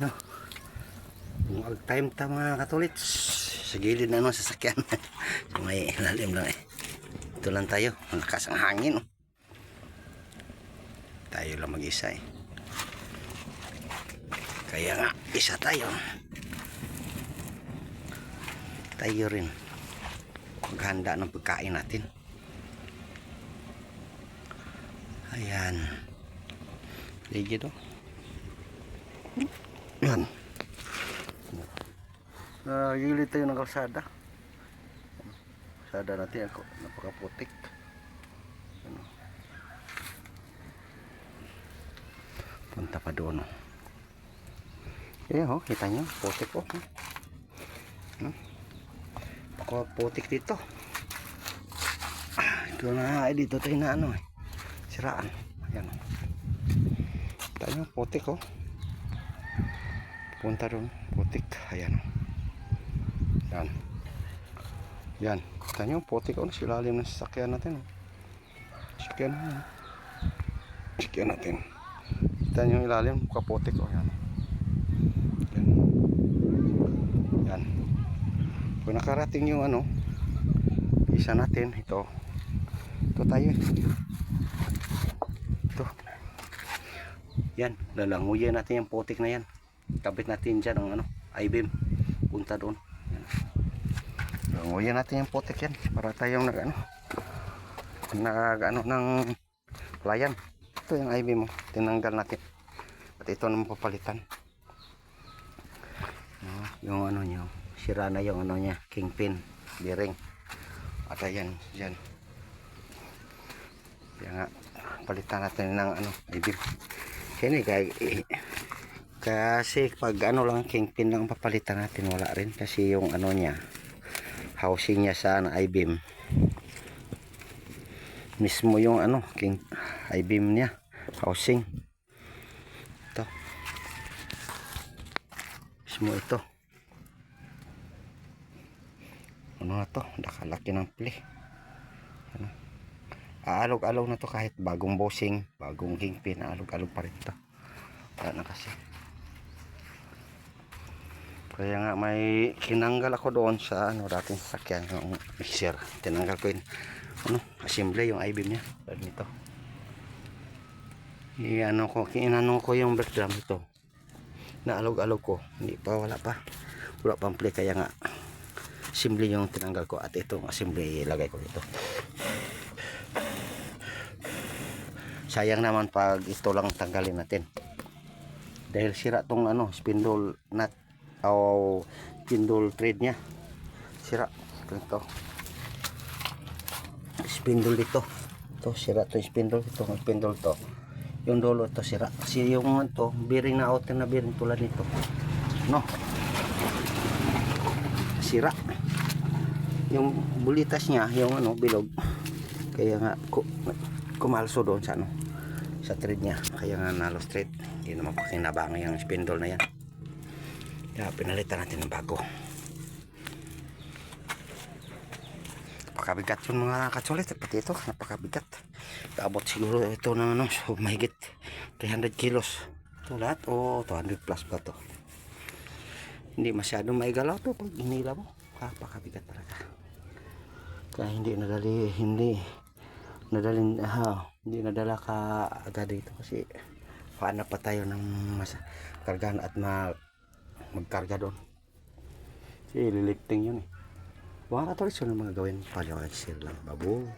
No, mag-time ta mga katulits. Sa gilid na ng sasakyan. So, may lalim lang eh. Ito lang tayo. Malakas ang hangin. Oh. Tayo lang mag-isa eh. Kaya nga, isa tayo. Tayo rin. Maghanda ng pagkain natin. Ayan. Ligid oh. Yan. Gilid tayo ng kalsada. Kalsada natin ako. Napakaputik. Ano. Punta pa doon oh. Ayan oh, kita nyo. Putik oh. Putik dito. Ito na ay dito tayo na ano eh. Siraan. Ayan oh. Kita nyo, putik oh. Punta doon, putik. Ayan oh. Yan. Yan. Kita nyo, putik oh. Silalim ng sasakyan natin oh. Sasakyan natin. Sasakyan natin. Kita nyo ilalim, kaputik oh. Yan. Yan. Yan. Kung nakarating yung ano, isa natin, ito tayo ito yan, lalanguyan natin yung putik na yan, kabit natin dyan ang ano, I-beam, punta doon yan. Lalanguyan natin yung putik yan para tayong nag ano ng layan. Ito yung I-beam mo, tinanggal natin at ito naman papalitan. Yung ano nyo, sira na yung ano nya, kingpin bearing at ayan dyan. Kaya nga palitan natin ng ano, I-beam kasi pag ano lang kingpin lang papalitan natin, wala rin kasi yung ano nya, housing nya sa I-beam mismo yung ano, I-beam nya housing ito mismo ito. Ano na to, nakalaki ng play. Ano? Aalog-alog na to kahit bagong bossing, bagong kingpin, aalog-alog pa rin to. Wala na kasi. Kaya nga may kinanggal ako doon sa ano dating sasakyan, yung mixer. Tinanggal ko yun. Ano, assembly yung I-beam niya. Dito. Inano ko yung brake drum ito. Naalog-alog ko. Hindi pa, wala pa. Wala pang play kaya nga assembly yung tinanggal ko at itong assembly ilagay ko dito. Sayang naman pag ito lang tanggalin natin dahil sira tong ano, spindle nut o spindle thread nya, sira ito spindle dito, ito sira to spindle, itong spindle to, yung dulo ito sira kasi yung ito bearing na outer na bearing tulad nito no, sira yung bulitas niya, yung ano, bilog. Kaya nga kumalso doon sa ano, sa thread niya. Kaya nga nalos thread. Hindi naman pakinabang yung spindle na yan. Kaya pinalitan natin ng bago. Napakabigat yung mga katsulit. Pati ito, napakabigat. Kaabot siguro ito ng ano, so mahigit 300 kilos. Ito lahat, o 200 plus pa to. Hindi masyadong maigalaw to pag hinila mo. Napakabigat talaga. Kaya hindi nadala ka agad dito kasi paano pa tayo ng kargaan at magkarga doon kasi lilifting yun eh. Mga katolis yun ang mga gawin, paliwanag sila lang babo.